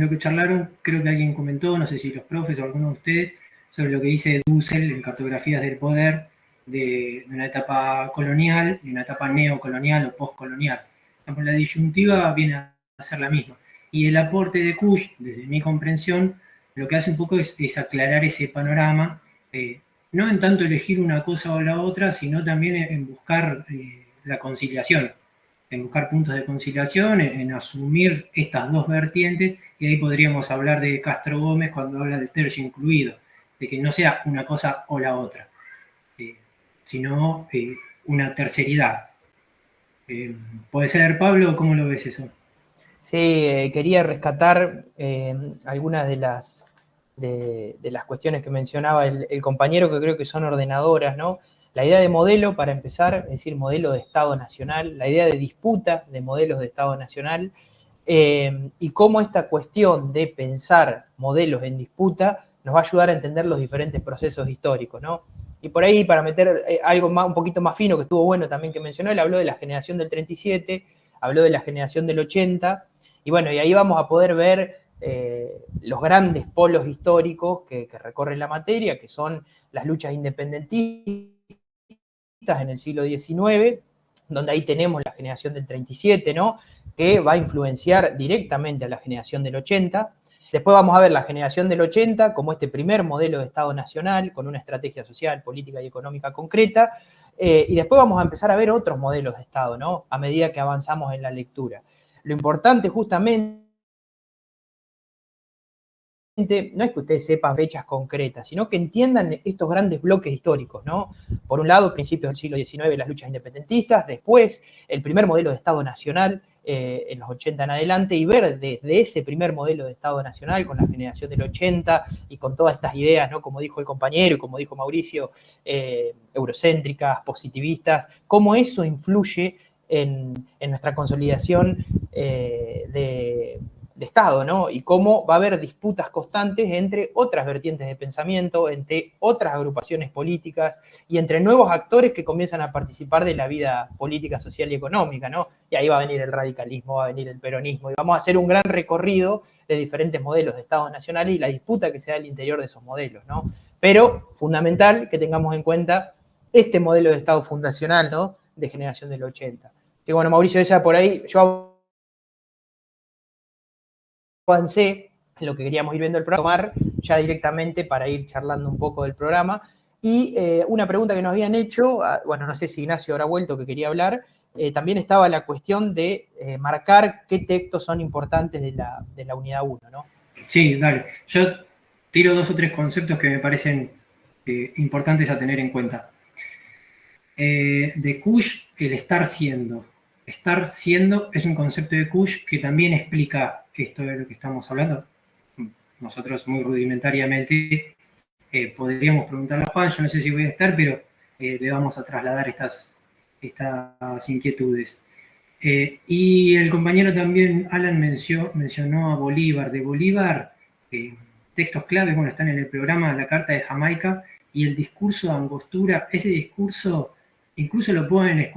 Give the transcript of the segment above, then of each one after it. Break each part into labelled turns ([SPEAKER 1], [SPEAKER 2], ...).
[SPEAKER 1] lo que charlaron, creo que alguien comentó, no sé si los profes o alguno de ustedes, sobre lo que dice Dussel en Cartografías del Poder, de una etapa colonial y una etapa neocolonial o postcolonial. La disyuntiva viene a ser la misma. Y el aporte de Kusch, desde mi comprensión, lo que hace un poco es aclarar ese panorama, no en tanto elegir una cosa o la otra, sino también en buscar la conciliación, en buscar puntos de conciliación, en asumir estas dos vertientes, y ahí podríamos hablar de Castro Gómez cuando habla de tercio incluido, de que no sea una cosa o la otra, sino una terceridad. ¿Puede ser, Pablo? ¿Cómo lo ves eso?
[SPEAKER 2] Sí, quería rescatar algunas de las cuestiones que mencionaba el compañero, que creo que son ordenadoras, ¿no? La idea de modelo, para empezar, es decir, modelo de Estado nacional, la idea de disputa de modelos de Estado nacional, y cómo esta cuestión de pensar modelos en disputa nos va a ayudar a entender los diferentes procesos históricos, ¿no? Y por ahí, para meter algo un poquito más fino, que estuvo bueno también que mencionó, él habló de la generación del 37, habló de la generación del 80, y bueno, y ahí vamos a poder ver los grandes polos históricos que recorren la materia, que son las luchas independentistas en el siglo XIX, donde ahí tenemos la generación del 37, ¿no? Que va a influenciar directamente a la generación del 80. Después vamos a ver la generación del 80 como este primer modelo de Estado nacional, con una estrategia social, política y económica concreta, y después vamos a empezar a ver otros modelos de Estado, ¿no? A medida que avanzamos en la lectura. Lo importante justamente no es que ustedes sepan fechas concretas, sino que entiendan estos grandes bloques históricos, ¿no? Por un lado, principios del siglo XIX, las luchas independentistas, después el primer modelo de Estado nacional en los 80 en adelante, y ver desde ese primer modelo de Estado nacional, con la generación del 80 y con todas estas ideas, ¿no? Como dijo el compañero y como dijo Mauricio, eurocéntricas, positivistas, cómo eso influye en nuestra consolidación de Estado, ¿no? Y cómo va a haber disputas constantes entre otras vertientes de pensamiento, entre otras agrupaciones políticas y entre nuevos actores que comienzan a participar de la vida política, social y económica, ¿no? Y ahí va a venir el radicalismo, va a venir el peronismo, y vamos a hacer un gran recorrido de diferentes modelos de Estados nacionales y la disputa que se da al interior de esos modelos, ¿no? Pero fundamental que tengamos en cuenta este modelo de Estado fundacional, ¿no? De generación del 80. Y bueno, Mauricio, esa por ahí, yo avancé en lo que queríamos ir viendo el programa, ya directamente para ir charlando un poco del programa. Y una pregunta que nos habían hecho, bueno, no sé si Ignacio habrá vuelto, que quería hablar, también estaba la cuestión de marcar qué textos son importantes de la unidad 1, ¿no?
[SPEAKER 1] Sí, dale. Yo tiro 2 o 3 conceptos que me parecen importantes a tener en cuenta. De Kusch, el estar siendo. Estar siendo es un concepto de Kusch que también explica esto de lo que estamos hablando. Nosotros muy rudimentariamente podríamos preguntarle a Juan, yo no sé si voy a estar, pero le vamos a trasladar estas inquietudes. Y el compañero también, Alan, mencionó a Bolívar. De Bolívar, textos claves, bueno, están en el programa La Carta de Jamaica y el discurso de Angostura. Ese discurso incluso lo pueden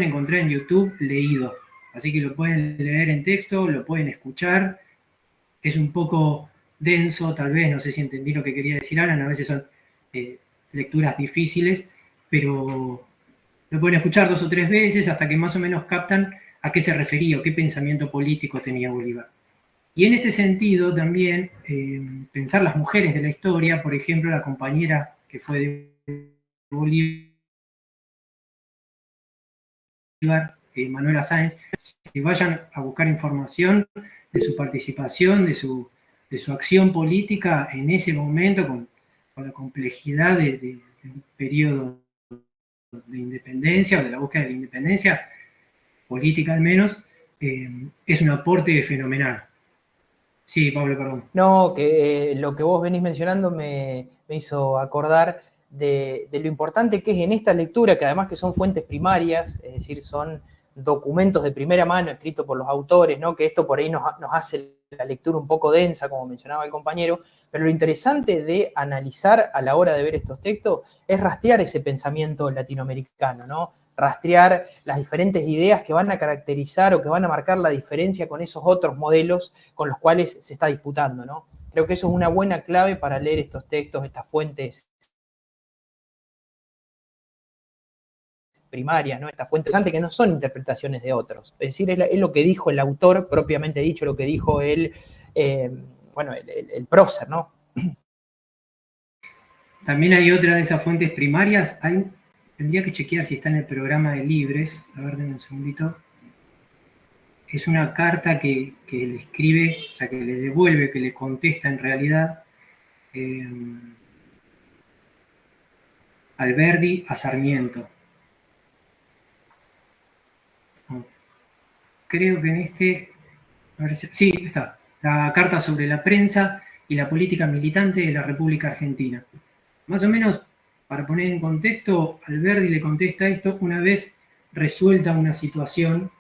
[SPEAKER 1] encontrar en YouTube leído. Así que lo pueden leer en texto, lo pueden escuchar. Es un poco denso, tal vez, no sé si entendí lo que quería decir Alan, a veces son lecturas difíciles, pero lo pueden escuchar 2 o 3 veces hasta que más o menos captan a qué se refería o qué pensamiento político tenía Bolívar. Y en este sentido también pensar las mujeres de la historia, por ejemplo, la compañera que fue de Bolívar, Manuela Sáenz, que vayan a buscar información de su participación, de su acción política en ese momento, con la complejidad de un periodo de independencia o de la búsqueda de la independencia, política al menos, es un aporte fenomenal. Sí, Pablo, perdón.
[SPEAKER 2] No, que lo que vos venís mencionando me hizo acordar de lo importante que es en esta lectura, que además que son fuentes primarias, es decir, son documentos de primera mano escritos por los autores, ¿no? Que esto por ahí nos hace la lectura un poco densa, como mencionaba el compañero, pero lo interesante de analizar a la hora de ver estos textos es rastrear ese pensamiento latinoamericano, ¿no? rastrear las diferentes ideas que van a caracterizar o que van a marcar la diferencia con esos otros modelos con los cuales se está disputando, ¿no? Creo que eso es una buena clave para leer estos textos, estas fuentes primarias, ¿no? Estas fuentes que no son interpretaciones de otros. Es decir, es lo que dijo el autor, propiamente dicho, lo que dijo el prócer, ¿no?
[SPEAKER 1] También hay otra de esas fuentes primarias. Tendría que chequear si está en el programa de Libres. A ver, denme un segundito. Es una carta que le escribe, o sea, que le devuelve, que le contesta en realidad Alberdi a Sarmiento. Creo que en sí, está. La carta sobre la prensa y la política militante de la República Argentina. Más o menos, para poner en contexto, Alberdi le contesta esto una vez resuelta una situación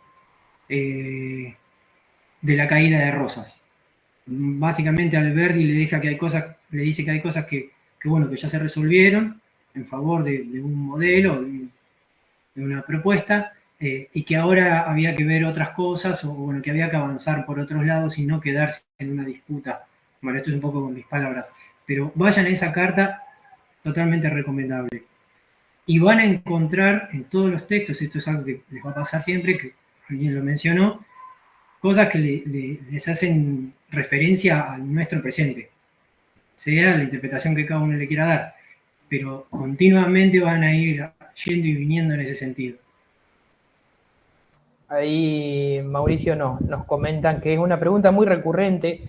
[SPEAKER 1] de la caída de Rosas. Básicamente Alberdi le dice que hay cosas que ya se resolvieron en favor de un modelo, de una propuesta, y que ahora había que ver otras cosas, o bueno, que había que avanzar por otros lados y no quedarse en una disputa. Bueno, esto es un poco con mis palabras, pero vayan a esa carta, totalmente recomendable. Y van a encontrar en todos los textos, esto es algo que les va a pasar siempre, que alguien lo mencionó, cosas que les hacen referencia al nuestro presente, sea la interpretación que cada uno le quiera dar, pero continuamente van a ir yendo y viniendo en ese sentido.
[SPEAKER 2] Ahí, Mauricio, nos comentan que es una pregunta muy recurrente,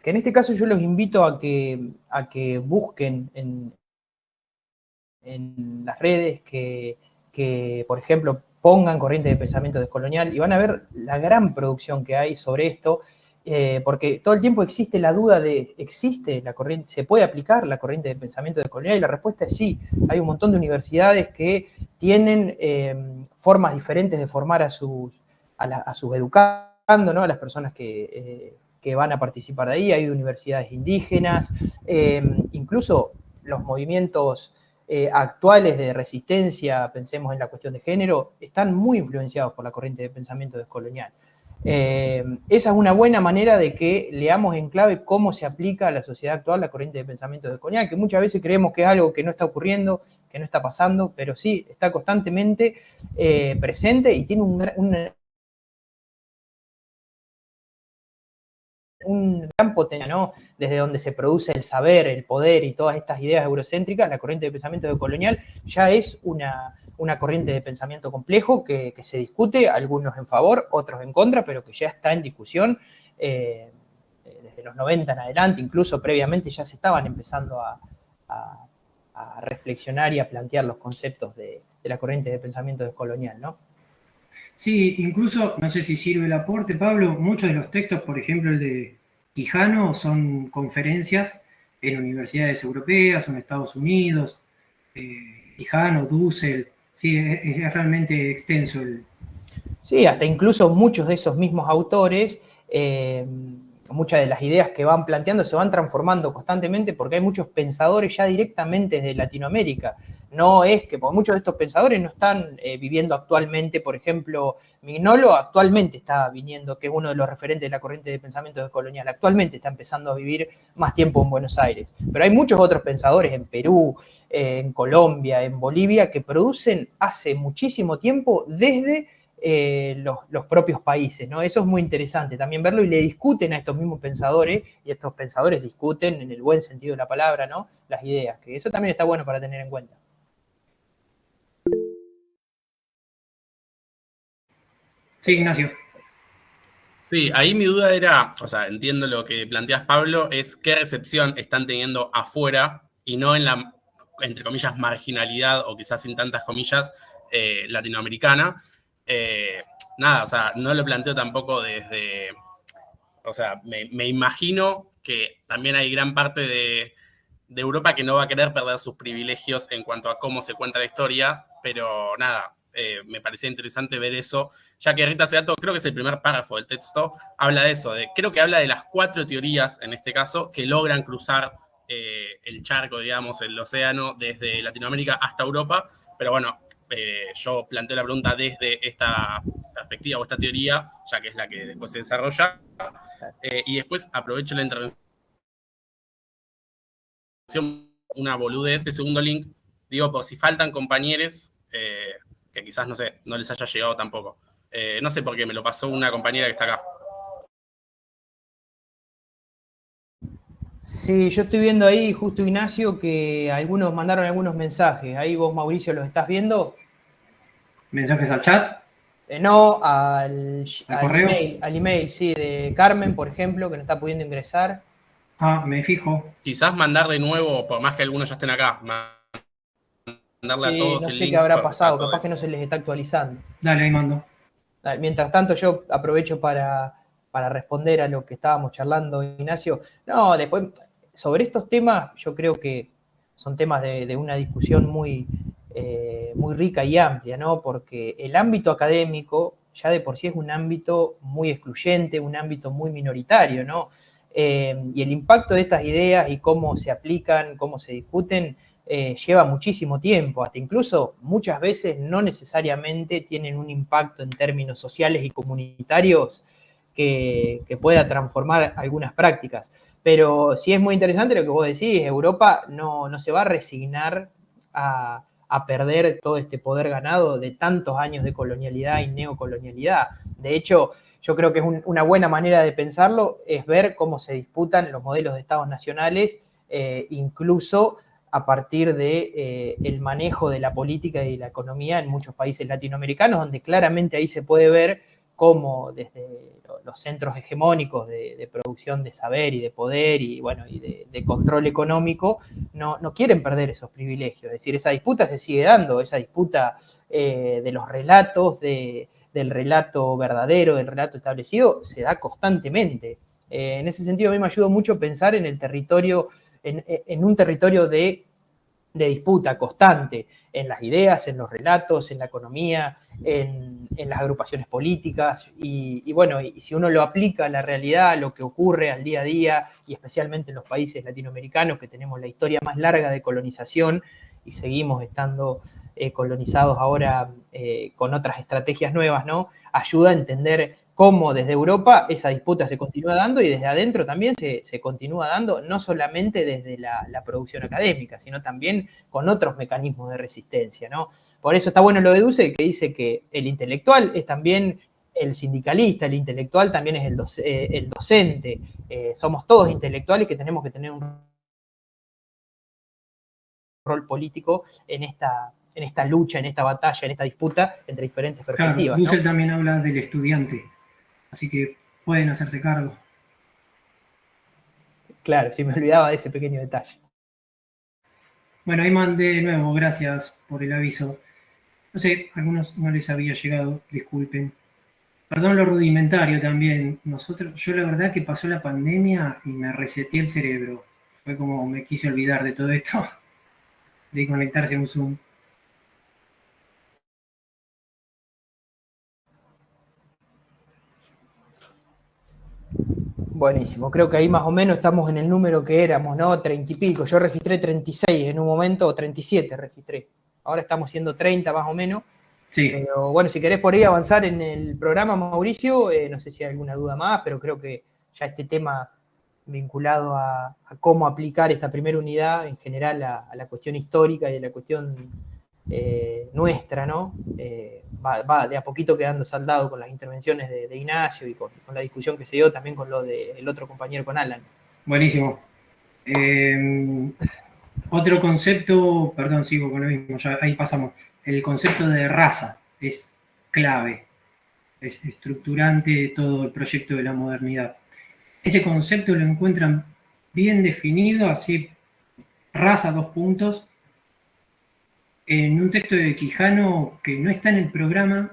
[SPEAKER 2] que en este caso yo los invito a que busquen en las redes, que, por ejemplo, pongan corriente de pensamiento descolonial y van a ver la gran producción que hay sobre esto, porque todo el tiempo existe la duda de, ¿existe la corriente, se puede aplicar la corriente de pensamiento descolonial? Y la respuesta es sí. Hay un montón de universidades que tienen formas diferentes de formar a sus educandos, ¿no? A las personas que van a participar de ahí. Hay universidades indígenas, incluso los movimientos actuales de resistencia, pensemos en la cuestión de género, están muy influenciados por la corriente de pensamiento descolonial. Esa es una buena manera de que leamos en clave cómo se aplica a la sociedad actual la corriente de pensamiento descolonial, que muchas veces creemos que es algo que no está ocurriendo, que no está pasando, pero sí, está constantemente presente y tiene un gran potencial, ¿no? Desde donde se produce el saber, el poder y todas estas ideas eurocéntricas, la corriente de pensamiento descolonial ya es una corriente de pensamiento complejo que se discute, algunos en favor, otros en contra, pero que ya está en discusión desde los 90 en adelante, incluso previamente ya se estaban empezando a reflexionar y a plantear los conceptos de la corriente de pensamiento descolonial, ¿no?
[SPEAKER 1] Sí, incluso, no sé si sirve el aporte, Pablo, muchos de los textos, por ejemplo el de Quijano, son conferencias en universidades europeas o en Estados Unidos, Quijano, Dussel, sí, es realmente extenso.
[SPEAKER 2] Sí, hasta incluso muchos de esos mismos autores, muchas de las ideas que van planteando se van transformando constantemente porque hay muchos pensadores ya directamente desde Latinoamérica. No es que, porque muchos de estos pensadores no están viviendo actualmente, por ejemplo, Mignolo actualmente está viniendo, que es uno de los referentes de la corriente de pensamiento descolonial, actualmente está empezando a vivir más tiempo en Buenos Aires. Pero hay muchos otros pensadores en Perú, en Colombia, en Bolivia, que producen hace muchísimo tiempo desde los propios países, ¿no? Eso es muy interesante también verlo y le discuten a estos mismos pensadores y estos pensadores discuten en el buen sentido de la palabra, ¿no? Las ideas, que eso también está bueno para tener en cuenta.
[SPEAKER 1] Sí, Ignacio.
[SPEAKER 3] Sí, ahí mi duda era, o sea, entiendo lo que planteas, Pablo, es qué recepción están teniendo afuera y no en la, entre comillas, marginalidad o quizás sin tantas comillas, latinoamericana. Nada, o sea, no lo planteo tampoco desde, o sea, me imagino que también hay gran parte de Europa que no va a querer perder sus privilegios en cuanto a cómo se cuenta la historia, pero nada, me parecía interesante ver eso, ya que Rita Segato, creo que es el primer párrafo del texto, habla de eso, creo que habla de las 4 teorías, en este caso, que logran cruzar el charco, digamos, el océano, desde Latinoamérica hasta Europa, pero bueno, yo planteo la pregunta desde esta perspectiva o esta teoría, ya que es la que después se desarrolla, y después aprovecho la intervención, una boludez de segundo link, digo, por si faltan compañeros que quizás, no sé, no les haya llegado tampoco. No sé por qué, me lo pasó una compañera que está acá.
[SPEAKER 2] Sí, yo estoy viendo ahí, justo Ignacio, que algunos mandaron algunos mensajes. Ahí vos, Mauricio, ¿los estás viendo?
[SPEAKER 1] ¿Mensajes al chat?
[SPEAKER 2] No,
[SPEAKER 1] ¿Al correo?
[SPEAKER 2] al email, sí, de Carmen, por ejemplo, que no está pudiendo ingresar.
[SPEAKER 1] Ah, me fijo.
[SPEAKER 3] Quizás mandar de nuevo, por más que algunos ya estén acá, mandarle a
[SPEAKER 2] Sí,
[SPEAKER 3] todos
[SPEAKER 2] no
[SPEAKER 3] el
[SPEAKER 2] sé qué
[SPEAKER 3] link
[SPEAKER 2] habrá
[SPEAKER 3] para
[SPEAKER 2] pasado, capaz que
[SPEAKER 3] todos.
[SPEAKER 2] no se les está actualizando.
[SPEAKER 1] Dale, ahí mando.
[SPEAKER 2] Mientras tanto, yo aprovecho para responder a lo que estábamos charlando, Ignacio. No, después, sobre estos temas, yo creo que son temas de una discusión muy rica y amplia, ¿no? Porque el ámbito académico ya de por sí es un ámbito muy excluyente, un ámbito muy minoritario, ¿no? Y el impacto de estas ideas y cómo se aplican, cómo se discuten, lleva muchísimo tiempo, hasta incluso muchas veces no necesariamente tienen un impacto en términos sociales y comunitarios que pueda transformar algunas prácticas. Pero sí es muy interesante lo que vos decís, Europa no se va a resignar a perder todo este poder ganado de tantos años de colonialidad y neocolonialidad. De hecho, yo creo que es una buena manera de pensarlo, es ver cómo se disputan los modelos de estados nacionales, incluso a partir de el manejo de la política y de la economía en muchos países latinoamericanos, donde claramente ahí se puede ver cómo desde los centros hegemónicos de producción de saber y de poder y, bueno, y de control económico no quieren perder esos privilegios. Es decir, esa disputa se sigue dando, esa disputa de los relatos, del relato verdadero, del relato establecido, se da constantemente. En ese sentido, a mí me ayudó mucho pensar en el territorio, en un territorio de disputa constante en las ideas, en los relatos, en la economía, en las agrupaciones políticas y bueno, y si uno lo aplica a la realidad, a lo que ocurre al día a día y especialmente en los países latinoamericanos que tenemos la historia más larga de colonización y seguimos estando colonizados ahora con otras estrategias nuevas, ¿no? Ayuda a entender cómo desde Europa esa disputa se continúa dando y desde adentro también se continúa dando, no solamente desde la producción académica, sino también con otros mecanismos de resistencia, ¿no? Por eso está bueno lo de Dussel, que dice que el intelectual es también el sindicalista, el intelectual también es el docente, somos todos intelectuales que tenemos que tener un rol político en esta lucha, en esta batalla, en esta disputa entre diferentes perspectivas.
[SPEAKER 1] Claro, Dussel
[SPEAKER 2] ¿no?
[SPEAKER 1] también habla del estudiante, así que pueden hacerse cargo.
[SPEAKER 2] Claro, si me olvidaba de ese pequeño detalle.
[SPEAKER 1] Bueno, ahí mandé de nuevo, gracias por el aviso. No sé, a algunos no les había llegado, disculpen. Perdón lo rudimentario también. Yo la verdad que pasó la pandemia y me reseteé el cerebro. Fue como me quise olvidar de todo esto, de conectarse a un Zoom.
[SPEAKER 2] Buenísimo, creo que ahí más o menos estamos en el número que éramos, ¿no? 30 y pico. Yo registré 36 en un momento, o 37 registré. Ahora estamos siendo 30 más o menos.
[SPEAKER 1] Sí,
[SPEAKER 2] Pero bueno, si querés por ahí avanzar en el programa, Mauricio, no sé si hay alguna duda más, pero creo que ya este tema vinculado a cómo aplicar esta primera unidad en general a la cuestión histórica y a la cuestión nuestra, ¿no? Va de a poquito quedando saldado con las intervenciones de Ignacio y con la discusión que se dio también con lo del otro compañero, con Alan.
[SPEAKER 1] buenísimo. Otro concepto, perdón, sigo con lo mismo, ya ahí pasamos. El concepto de raza es clave, es estructurante de todo el proyecto de la modernidad. Ese concepto lo encuentran bien definido, así, raza, dos puntos, en un texto de Quijano que no está en el programa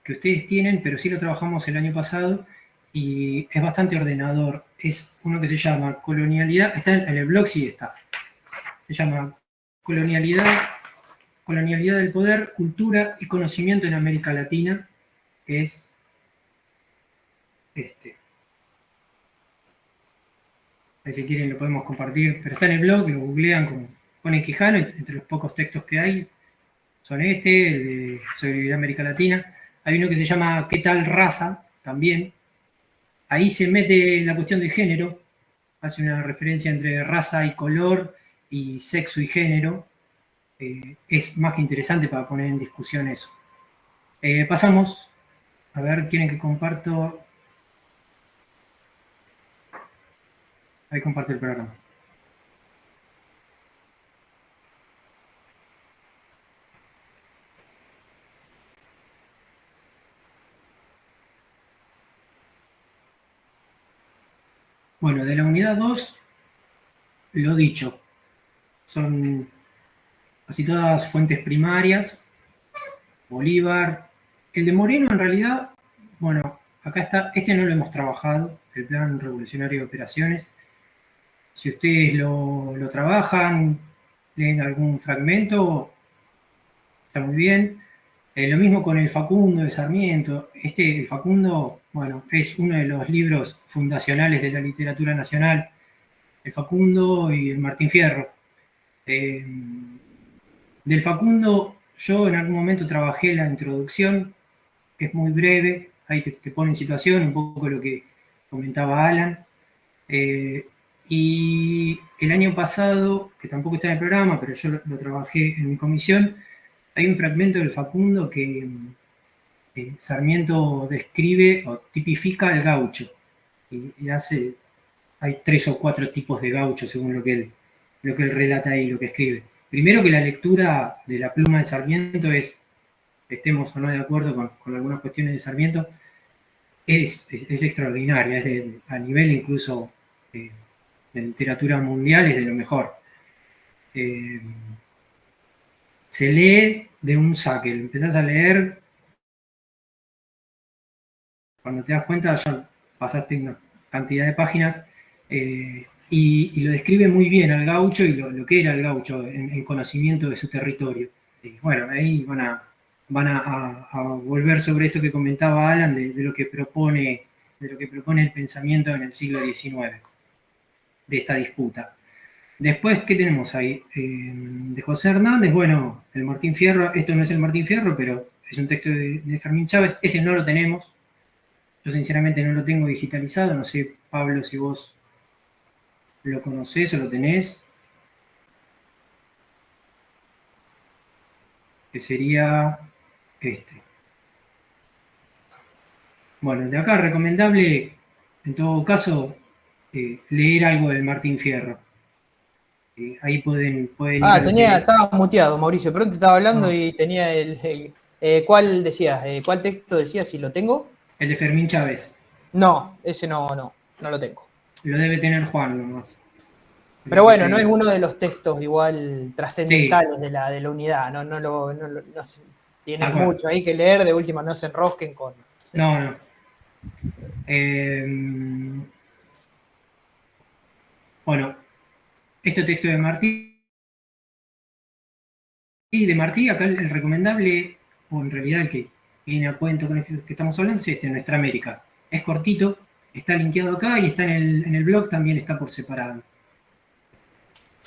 [SPEAKER 1] que ustedes tienen, pero sí lo trabajamos el año pasado y es bastante ordenador. Es uno que se llama Colonialidad, está en el blog, sí está. Se llama Colonialidad del poder, cultura y conocimiento en América Latina. Es este. Si quieren lo podemos compartir, pero está en el blog, lo googlean, como pone Quijano, entre los pocos textos que hay, son el de sobre América Latina. Hay uno que se llama ¿Qué tal raza? También. Ahí se mete la cuestión de género, hace una referencia entre raza y color y sexo y género. Es más que interesante para poner en discusión eso. Pasamos, a ver, ¿quieren que comparto? Ahí comparte el programa. Bueno, de la unidad 2, lo dicho, son casi todas fuentes primarias. Bolívar. El de Moreno, en realidad, bueno, acá está, este no lo hemos trabajado, el Plan Revolucionario de Operaciones. Si ustedes lo trabajan, leen algún fragmento, está muy bien. Lo mismo con el Facundo de Sarmiento. El Facundo, bueno, es uno de los libros fundacionales de la literatura nacional. El Facundo y el Martín Fierro. Del Facundo, yo en algún momento trabajé la introducción, que es muy breve, ahí te pone en situación un poco lo que comentaba Alan. Y el año pasado, que tampoco está en el programa, pero yo lo trabajé en mi comisión, hay un fragmento del Facundo que Sarmiento describe o tipifica al gaucho. Y hay 3 o 4 tipos de gaucho según lo que él relata ahí, lo que escribe. Primero que la lectura de la pluma de Sarmiento es, estemos o no de acuerdo con algunas cuestiones de Sarmiento, es extraordinaria, a nivel incluso de literatura mundial es de lo mejor. Se lee de un saque, lo empezás a leer, cuando te das cuenta ya pasaste una cantidad de páginas, y lo describe muy bien al gaucho y lo que era el gaucho en conocimiento de su territorio. Bueno, ahí van a volver sobre esto que comentaba Alan, de lo que propone el pensamiento en el siglo XIX, de esta disputa. Después, ¿qué tenemos ahí? De José Hernández, bueno, el Martín Fierro, esto no es el Martín Fierro, pero es un texto de Fermín Chávez, ese no lo tenemos, yo sinceramente no lo tengo digitalizado, no sé, Pablo, si vos lo conocés o lo tenés, que sería este. Bueno, de acá recomendable, en todo caso, leer algo del Martín Fierro. Ahí pueden ir.
[SPEAKER 2] Estaba muteado, Mauricio, pero te estaba hablando
[SPEAKER 1] No.
[SPEAKER 2] y tenía ¿cuál decías? ¿Cuál texto decías si lo tengo?
[SPEAKER 1] El de Fermín Chávez.
[SPEAKER 2] No, ese no lo tengo.
[SPEAKER 1] Lo debe tener Juan nomás.
[SPEAKER 2] Pero bueno, no es uno de los textos igual trascendentales
[SPEAKER 1] Sí.
[SPEAKER 2] de la unidad, no tienen
[SPEAKER 1] Bueno.
[SPEAKER 2] mucho ahí que leer, de última no se enrosquen con...
[SPEAKER 1] No. Bueno, este texto de Martí. Y de Martí, acá el recomendable, o en realidad el que viene a cuento con el que estamos hablando, es Nuestra América. Es cortito, está linkeado acá y está en el blog, también está por separado.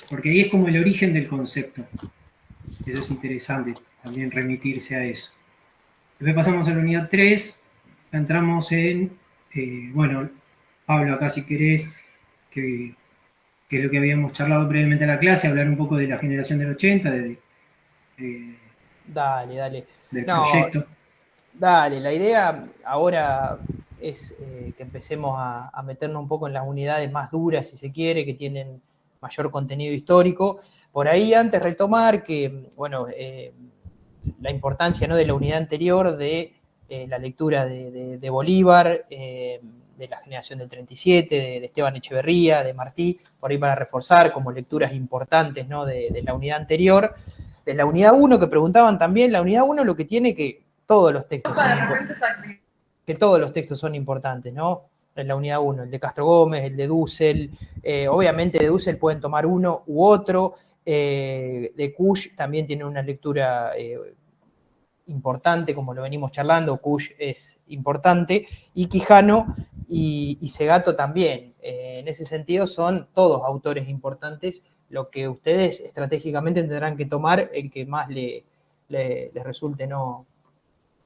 [SPEAKER 1] Porque ahí es como el origen del concepto. Eso es interesante, también remitirse a eso. Después pasamos a la unidad 3, entramos en, bueno, Pablo, acá si querés, que es lo que habíamos charlado brevemente en la clase, hablar un poco de la generación del 80,
[SPEAKER 2] Dale.
[SPEAKER 1] del proyecto.
[SPEAKER 2] Dale, la idea ahora es que empecemos a meternos un poco en las unidades más duras, si se quiere, que tienen mayor contenido histórico. Por ahí antes retomar que, bueno, la importancia, ¿no?, de la unidad anterior de la lectura de Bolívar, de la generación del 37, de Esteban Echeverría, de Martí, por ahí para reforzar como lecturas importantes, ¿no?, de la unidad anterior. De la unidad 1, que preguntaban también, la unidad 1 lo que tiene que todos los textos son importantes, ¿no? En la unidad 1, el de Castro Gómez, el de Dussel, obviamente de Dussel pueden tomar uno u otro, de Kusch también tiene una lectura importante, como lo venimos charlando, Kusch es importante, y Quijano y Segato también. En ese sentido son todos autores importantes, lo que ustedes estratégicamente tendrán que tomar el que más les resulte no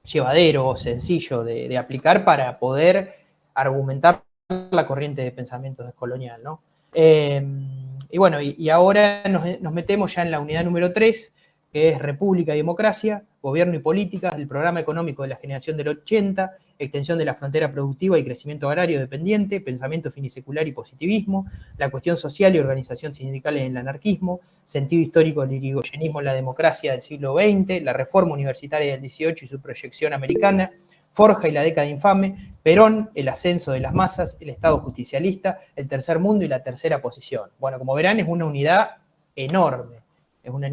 [SPEAKER 2] llevadero o sencillo de aplicar para poder argumentar la corriente de pensamiento descolonial, ¿no? Y bueno, y ahora nos metemos ya en la unidad número 3, que es República y Democracia, Gobierno y Políticas, el programa económico de la generación del 80, extensión de la frontera productiva y crecimiento agrario dependiente, pensamiento finisecular y positivismo, la cuestión social y organización sindical en el anarquismo, sentido histórico del irigoyenismo en la democracia del siglo XX, la reforma universitaria del 18 y su proyección americana, Forja y la década infame, Perón, el ascenso de las masas, el Estado justicialista, el tercer mundo y la tercera posición. Bueno, como verán, es una unidad enorme, es una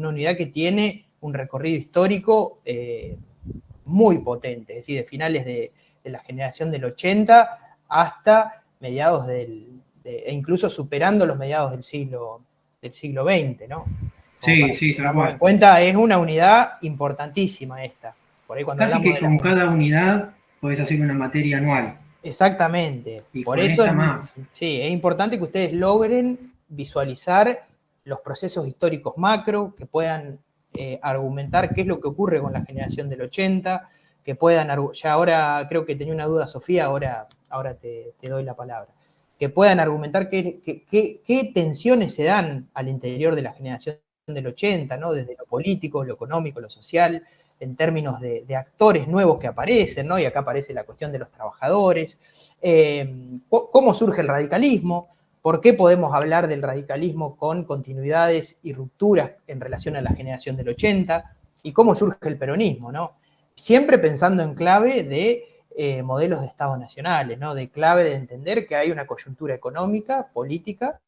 [SPEAKER 2] unidad que tiene un recorrido histórico muy potente, es decir, de finales de la generación del 80 hasta mediados e incluso superando los mediados del siglo XX, ¿no?
[SPEAKER 1] Sí, sí, tal
[SPEAKER 2] Tengamos en
[SPEAKER 1] cual.
[SPEAKER 2] cuenta, es una unidad importantísima esta. Por ahí cuando
[SPEAKER 1] Casi que con cada unidad podés hacer una materia anual.
[SPEAKER 2] Exactamente.
[SPEAKER 1] Y
[SPEAKER 2] Por
[SPEAKER 1] con
[SPEAKER 2] eso
[SPEAKER 1] esta más.
[SPEAKER 2] sí, es importante que ustedes logren visualizar los procesos históricos macro, que puedan argumentar qué es lo que ocurre con la generación del 80, que puedan, ya ahora creo que tenía una duda Sofía, ahora te doy la palabra, que puedan argumentar qué tensiones se dan al interior de la generación del 80, ¿no? Desde lo político, lo económico, lo social, en términos de actores nuevos que aparecen, ¿no? Y acá aparece la cuestión de los trabajadores, cómo surge el radicalismo, por qué podemos hablar del radicalismo con continuidades y rupturas en relación a la generación del 80, y cómo surge el peronismo, ¿no? Siempre pensando en clave de modelos de Estados nacionales, ¿no? De clave de entender que hay una coyuntura económica, política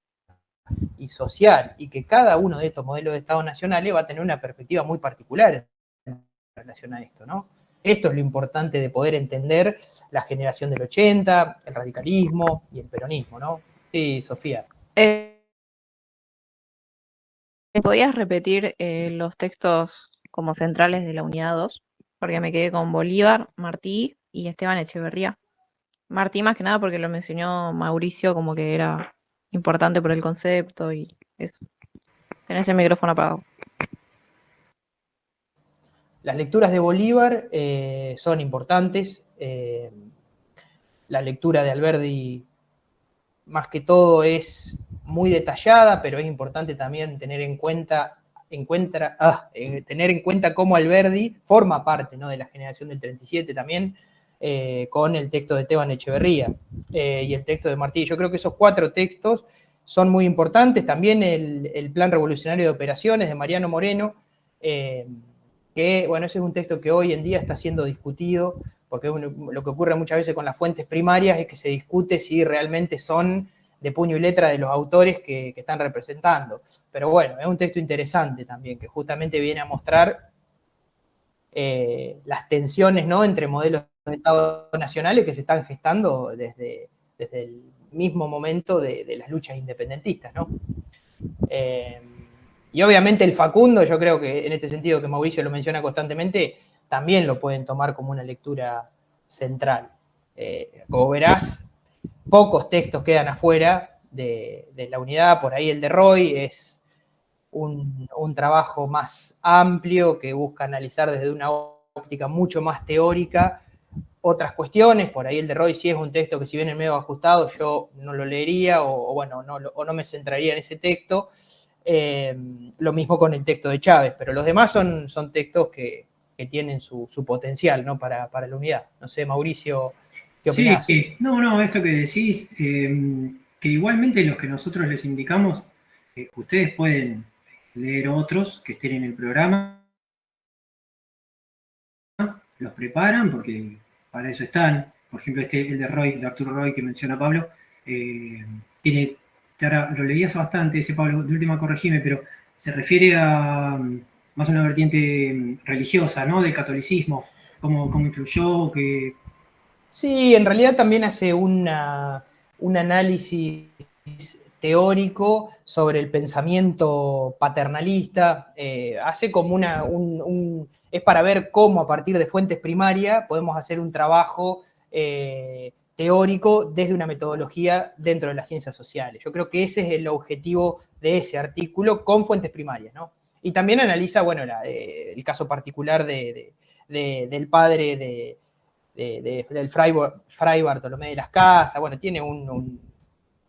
[SPEAKER 2] y social, y que cada uno de estos modelos de Estados nacionales va a tener una perspectiva muy particular en relación a esto, ¿no? Esto es lo importante de poder entender la generación del 80, el radicalismo y el peronismo, ¿no? Sí, Sofía.
[SPEAKER 4] ¿Podías repetir los textos como centrales de la unidad 2? Porque me quedé con Bolívar, Martí y Esteban Echeverría. Martí más que nada porque lo mencionó Mauricio como que era importante por el concepto y eso. Tenés el micrófono apagado.
[SPEAKER 2] Las lecturas de Bolívar son importantes. La lectura de Alberdi, más que todo, es muy detallada, pero es importante también tener en cuenta cómo Alberdi forma parte, ¿no? De la generación del 37 también, con el texto de Esteban Echeverría y el texto de Martí. Yo creo que esos 4 textos son muy importantes. También el Plan Revolucionario de Operaciones de Mariano Moreno, que, bueno, ese es un texto que hoy en día está siendo discutido, porque lo que ocurre muchas veces con las fuentes primarias es que se discute si realmente son de puño y letra de los autores que están representando. Pero bueno, es un texto interesante también, que justamente viene a mostrar las tensiones, ¿no?, entre modelos de Estado nacionales que se están gestando desde el mismo momento de las luchas independentistas, ¿no? Y obviamente el Facundo, yo creo que en este sentido que Mauricio lo menciona constantemente, también lo pueden tomar como una lectura central. Como verás, pocos textos quedan afuera de la unidad. Por ahí el de Roy es un trabajo más amplio que busca analizar desde una óptica mucho más teórica otras cuestiones. Por ahí el de Roy sí es un texto que, si viene medio ajustado, yo no lo leería o no me centraría en ese texto. Lo mismo con el texto de Chávez, pero los demás son textos que tienen su potencial, ¿no?, para la unidad. No sé, Mauricio, ¿qué opinás?
[SPEAKER 1] Sí, no, esto que decís, que igualmente los que nosotros les indicamos, ustedes pueden leer otros que estén en el programa, los preparan porque para eso están. Por ejemplo, el de Roy, de Arturo Roy, que menciona Pablo, tiene, ahora lo leí hace bastante, ese Pablo, de última corregime, pero se refiere a más una vertiente religiosa, ¿no?, del catolicismo, cómo influyó, que...
[SPEAKER 2] Sí, en realidad también hace un análisis teórico sobre el pensamiento paternalista, hace como es para ver cómo a partir de fuentes primarias podemos hacer un trabajo teórico desde una metodología dentro de las ciencias sociales. Yo creo que ese es el objetivo de ese artículo con fuentes primarias, ¿no? Y también analiza, bueno, el caso particular del padre del Fray Bartolomé de las Casas. Bueno, tiene un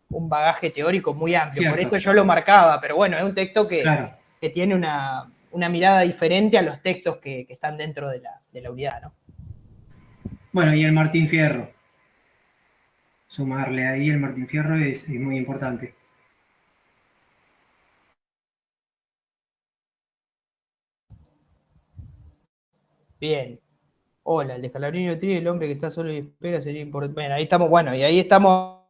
[SPEAKER 2] bagaje teórico muy amplio,
[SPEAKER 1] Cierto.
[SPEAKER 2] por eso yo lo marcaba, pero bueno, es un texto que,
[SPEAKER 1] Claro.
[SPEAKER 2] que tiene una mirada diferente a los textos que están dentro de la unidad, ¿no?
[SPEAKER 1] Bueno, y el Martín Fierro. Sumarle ahí el Martín Fierro es muy importante.
[SPEAKER 2] Bien. Hola, el de Scalabrini Ortiz, el hombre que está solo y espera sería importante. Bueno, ahí estamos, bueno, y ahí estamos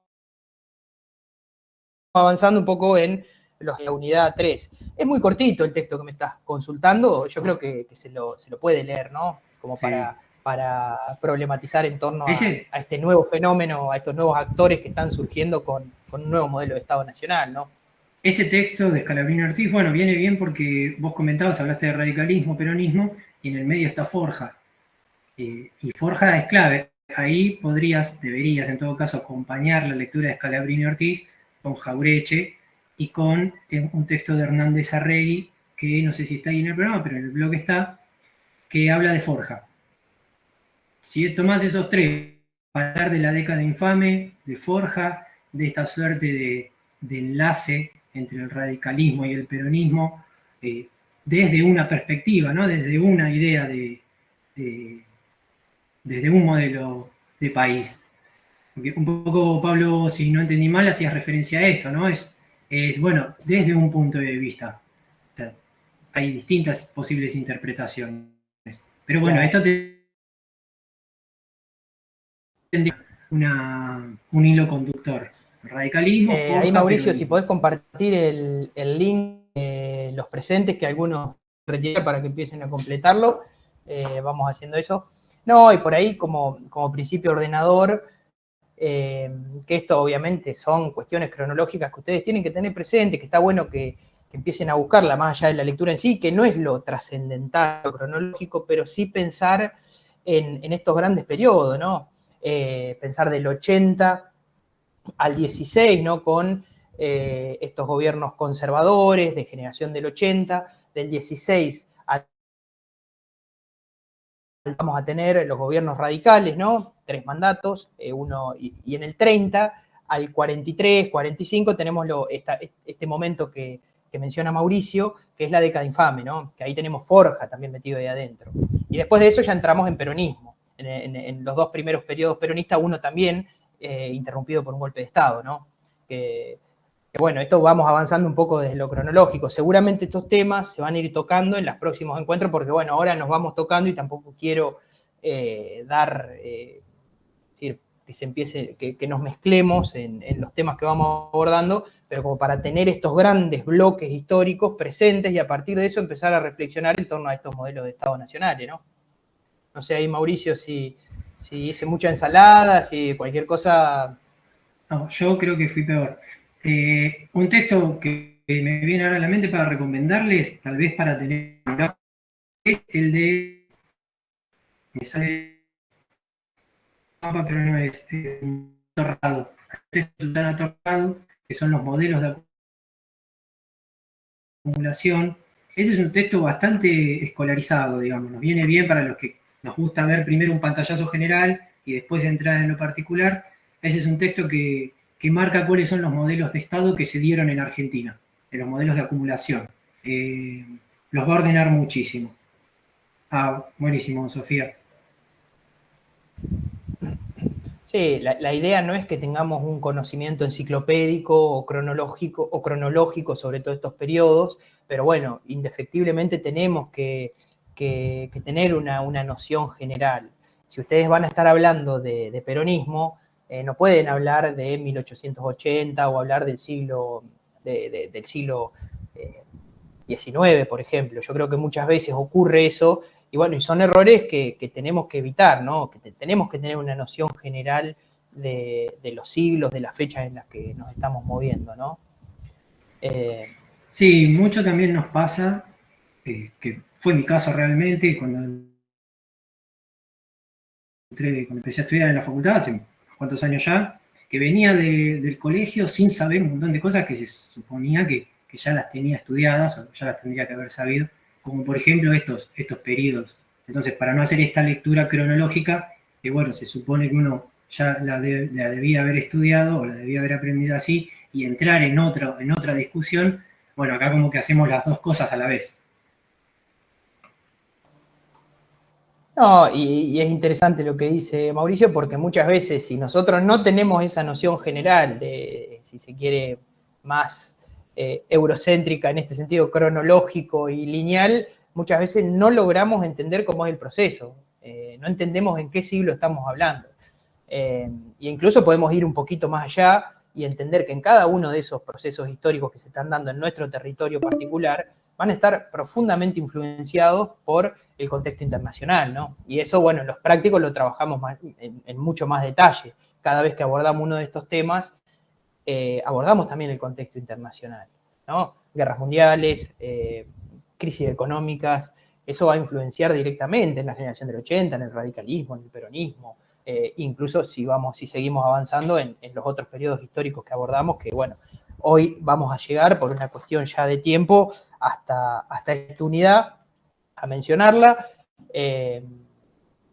[SPEAKER 2] avanzando un poco en la unidad 3. Es muy cortito el texto que me estás consultando, yo creo que se lo puede leer, ¿no? Como
[SPEAKER 1] Sí.
[SPEAKER 2] para problematizar en torno
[SPEAKER 1] Ese,
[SPEAKER 2] a este nuevo fenómeno, a estos nuevos actores que están surgiendo con un nuevo modelo de Estado Nacional, ¿no?
[SPEAKER 1] ese texto de Scalabrini Ortiz, bueno, viene bien porque vos comentabas, hablaste de radicalismo, peronismo, y en el medio está Forja. Y Forja es clave. Ahí deberías en todo caso acompañar la lectura de Scalabrini Ortiz con Jaureche y con un texto de Hernández Arregui, que no sé si está ahí en el programa, pero en el blog está, que habla de Forja. Si tomás esos tres, para hablar de la década infame, de Forja, de esta suerte de enlace entre el radicalismo y el peronismo, desde una perspectiva, ¿no? Desde una idea desde un modelo de país. Porque un poco, Pablo, si no entendí mal, hacías referencia a esto, ¿no? Es bueno, desde un punto de vista. O sea, hay distintas posibles interpretaciones. Pero bueno,
[SPEAKER 2] Claro.
[SPEAKER 1] esto tendría un hilo conductor. Radicalismo, Forja,
[SPEAKER 2] Ahí, Mauricio,
[SPEAKER 1] peronismo.
[SPEAKER 2] si podés compartir el link de los presentes que algunos retiran para que empiecen a completarlo, vamos haciendo eso. No, y por ahí como principio ordenador, que esto obviamente son cuestiones cronológicas que ustedes tienen que tener presente, que está bueno que empiecen a buscarla más allá de la lectura en sí, que no es lo trascendental, lo cronológico, pero sí pensar en estos grandes periodos, ¿no? Pensar del 80 al 16, ¿no? Con estos gobiernos conservadores de generación del 80, del 16 al vamos a tener los gobiernos radicales, ¿no? 3 mandatos, uno, y en el 30 al 43, 45 tenemos este momento que menciona Mauricio, que es la década infame, ¿no? Que ahí tenemos Forja también metido ahí adentro. Y después de eso ya entramos en peronismo. En los dos primeros periodos peronistas, uno también interrumpido por un golpe de Estado, ¿no? Que bueno, esto vamos avanzando un poco desde lo cronológico. Seguramente estos temas se van a ir tocando en los próximos encuentros, porque bueno, ahora nos vamos tocando y tampoco quiero decir, que se empiece, que nos mezclemos en los temas que vamos abordando, pero como para tener estos grandes bloques históricos presentes y a partir de eso empezar a reflexionar en torno a estos modelos de Estado nacionales, ¿no? No sé ahí, Mauricio, si hice mucha ensalada, si cualquier cosa.
[SPEAKER 1] No, yo creo que fui peor. Un texto que me viene ahora a la mente para recomendarles, tal vez para tener, es el de, me sale mapa, pero no es Torrado. Susana Torrado, que son los modelos de acumulación. Ese es un texto bastante escolarizado, digamos. Nos viene bien para los que nos gusta ver primero un pantallazo general y después entrar en lo particular. Ese es un texto que marca cuáles son los modelos de Estado que se dieron en Argentina, en los modelos de acumulación. Los va a ordenar muchísimo. Ah, buenísimo, Sofía.
[SPEAKER 2] Sí, la idea no es que tengamos un conocimiento enciclopédico o cronológico sobre todos estos periodos, pero bueno, indefectiblemente tenemos que tener una noción general. Si ustedes van a estar hablando de peronismo, no pueden hablar de 1880 o hablar del siglo XIX, por ejemplo. Yo creo que muchas veces ocurre eso, y bueno, y son errores que tenemos que evitar, ¿no? Que tenemos que tener una noción general de los siglos, de las fechas en las que nos estamos moviendo, ¿no?
[SPEAKER 1] Sí, mucho también nos pasa, que fue mi caso realmente, cuando empecé a estudiar en la facultad, hace cuántos años ya, que venía del colegio sin saber un montón de cosas que se suponía que ya las tenía estudiadas o ya las tendría que haber sabido, como por ejemplo estos periodos. Entonces, para no hacer esta lectura cronológica, que bueno, se supone que uno ya la debía haber estudiado o la debía haber aprendido así y entrar en otra discusión, bueno, acá como que hacemos las dos cosas a la vez.
[SPEAKER 2] No, y es interesante lo que dice Mauricio, porque muchas veces si nosotros no tenemos esa noción general de, si se quiere, más eurocéntrica en este sentido cronológico y lineal, muchas veces no logramos entender cómo es el proceso, no entendemos en qué siglo estamos hablando. Y incluso podemos ir un poquito más allá y entender que en cada uno de esos procesos históricos que se están dando en nuestro territorio particular van a estar profundamente influenciados por el contexto internacional, ¿no? Y eso, bueno, en los prácticos lo trabajamos en mucho más detalle. Cada vez que abordamos uno de estos temas, abordamos también el contexto internacional, ¿no? Guerras mundiales, crisis económicas, eso va a influenciar directamente en la generación del 80, en el radicalismo, en el peronismo, incluso si seguimos avanzando en los otros periodos históricos que abordamos, que bueno, hoy vamos a llegar por una cuestión ya de tiempo hasta esta unidad, a mencionarla.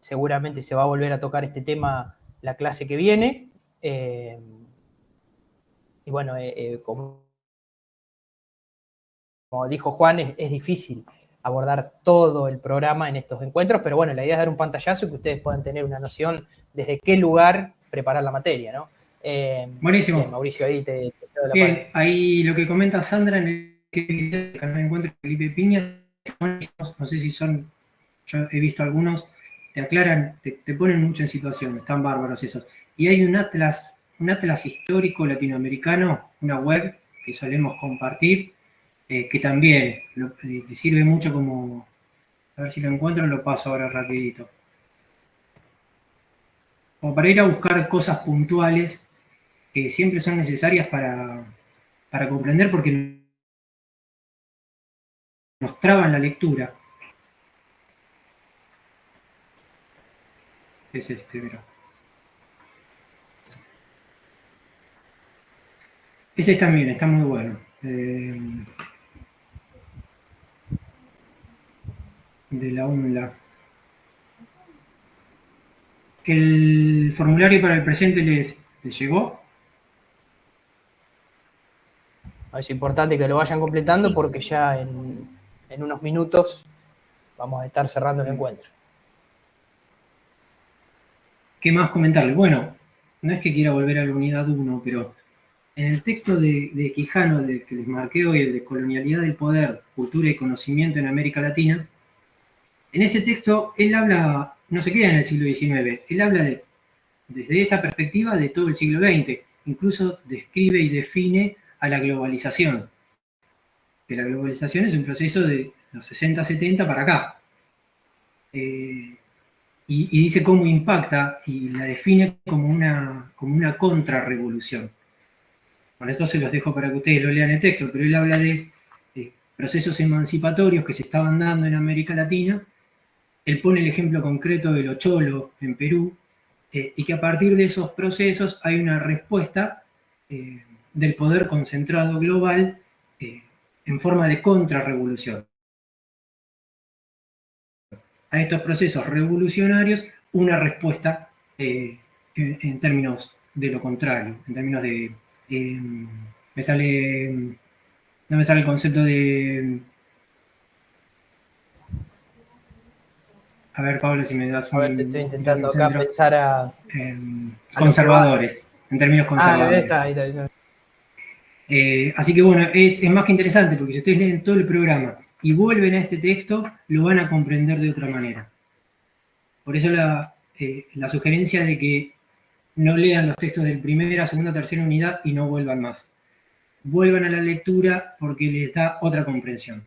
[SPEAKER 2] Seguramente se va a volver a tocar este tema la clase que viene. Y bueno, como dijo Juan, es difícil abordar todo el programa en estos encuentros, pero bueno, la idea es dar un pantallazo y que ustedes puedan tener una noción desde qué lugar preparar la materia, ¿no?
[SPEAKER 1] Buenísimo.
[SPEAKER 2] Bien, Mauricio, ahí te doy la
[SPEAKER 1] bien,
[SPEAKER 2] palabra.
[SPEAKER 1] ahí lo que comenta Sandra en el canal de encuentro de Felipe Piña, no sé si son, yo he visto algunos, te aclaran, te ponen mucho en situación, están bárbaros esos. Y hay un atlas histórico latinoamericano, una web que solemos compartir, que también le sirve mucho como, a ver si lo encuentro, lo paso ahora rapidito. Como para ir a buscar cosas puntuales que siempre son necesarias para comprender, porque nos traban la lectura. Es mira. Ese también está muy bueno. De la UNLA. ¿El formulario para el presente les llegó?
[SPEAKER 2] Es importante que lo vayan completando porque ya en unos minutos vamos a estar cerrando el encuentro.
[SPEAKER 1] ¿Qué más comentarles? Bueno, no es que quiera volver a la unidad 1, pero en el texto de Quijano, que les marqué hoy, el de Colonialidad del Poder, Cultura y Conocimiento en América Latina, en ese texto él habla, no se queda en el siglo XIX, él habla desde esa perspectiva de todo el siglo XX, incluso describe y define a la globalización, que la globalización es un proceso de los 60-70 para acá. Y dice cómo impacta y la define como una contrarrevolución. Bueno, esto se los dejo para que ustedes lo lean el texto, pero él habla de procesos emancipatorios que se estaban dando en América Latina. Él pone el ejemplo concreto de lo cholo en Perú, y que a partir de esos procesos hay una respuesta del poder concentrado global en forma de contrarrevolución. A estos procesos revolucionarios, una respuesta en términos de lo contrario, en términos de... no me sale el concepto de... A ver, Pablo, si me das
[SPEAKER 2] A ver, te estoy intentando acá pensar a
[SPEAKER 1] conservadores, en términos conservadores.
[SPEAKER 2] Ahí está.
[SPEAKER 1] Así que bueno, es más que interesante, porque si ustedes leen todo el programa y vuelven a este texto, lo van a comprender de otra manera. Por eso la sugerencia de que no lean los textos de primera, segunda, tercera unidad y no vuelvan más. Vuelvan a la lectura porque les da otra comprensión.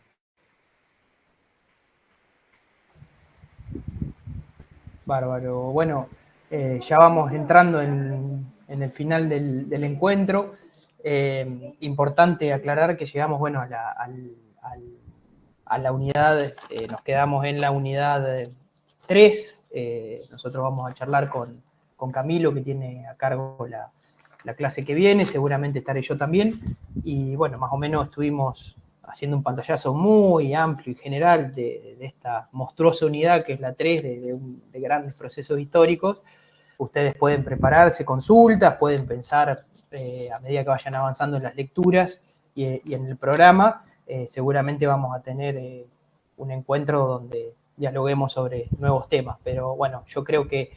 [SPEAKER 2] Bárbaro. Bueno, ya vamos entrando en el final del encuentro. Importante aclarar que llegamos, bueno, a la unidad, nos quedamos en la unidad 3. Nosotros vamos a charlar con Camilo, que tiene a cargo la clase que viene, seguramente estaré yo también. Y bueno, más o menos estuvimos haciendo un pantallazo muy amplio y general de esta monstruosa unidad que es la 3 de grandes procesos históricos. Ustedes pueden prepararse consultas, pueden pensar a medida que vayan avanzando en las lecturas y en el programa. Seguramente vamos a tener un encuentro donde dialoguemos sobre nuevos temas. Pero bueno, yo creo que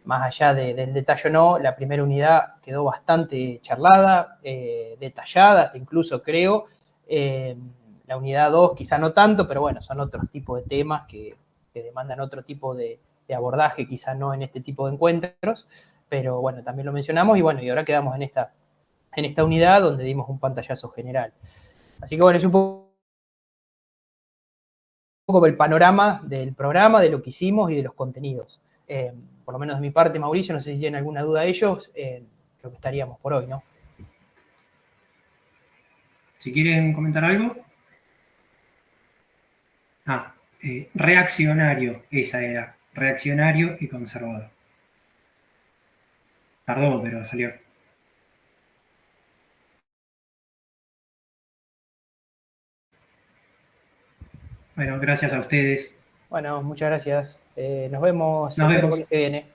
[SPEAKER 2] más allá del detalle o no, la primera unidad quedó bastante charlada, detallada, hasta incluso creo. La unidad 2 quizá no tanto, pero bueno, son otros tipos de temas que demandan otro tipo de abordaje, quizá no en este tipo de encuentros, pero bueno, también lo mencionamos y bueno, y ahora quedamos en esta unidad donde dimos un pantallazo general. Así que bueno, es un poco el panorama del programa, de lo que hicimos y de los contenidos. Por lo menos de mi parte, Mauricio, no sé si tienen alguna duda ellos, creo que estaríamos por hoy, ¿no?
[SPEAKER 1] Si quieren comentar algo. Reaccionario, esa era. Reaccionario y conservador. Tardó, pero salió. Bueno, gracias a ustedes.
[SPEAKER 2] Bueno, muchas gracias. Nos vemos
[SPEAKER 1] Nos
[SPEAKER 2] el
[SPEAKER 1] vemos.
[SPEAKER 2] miércoles que viene.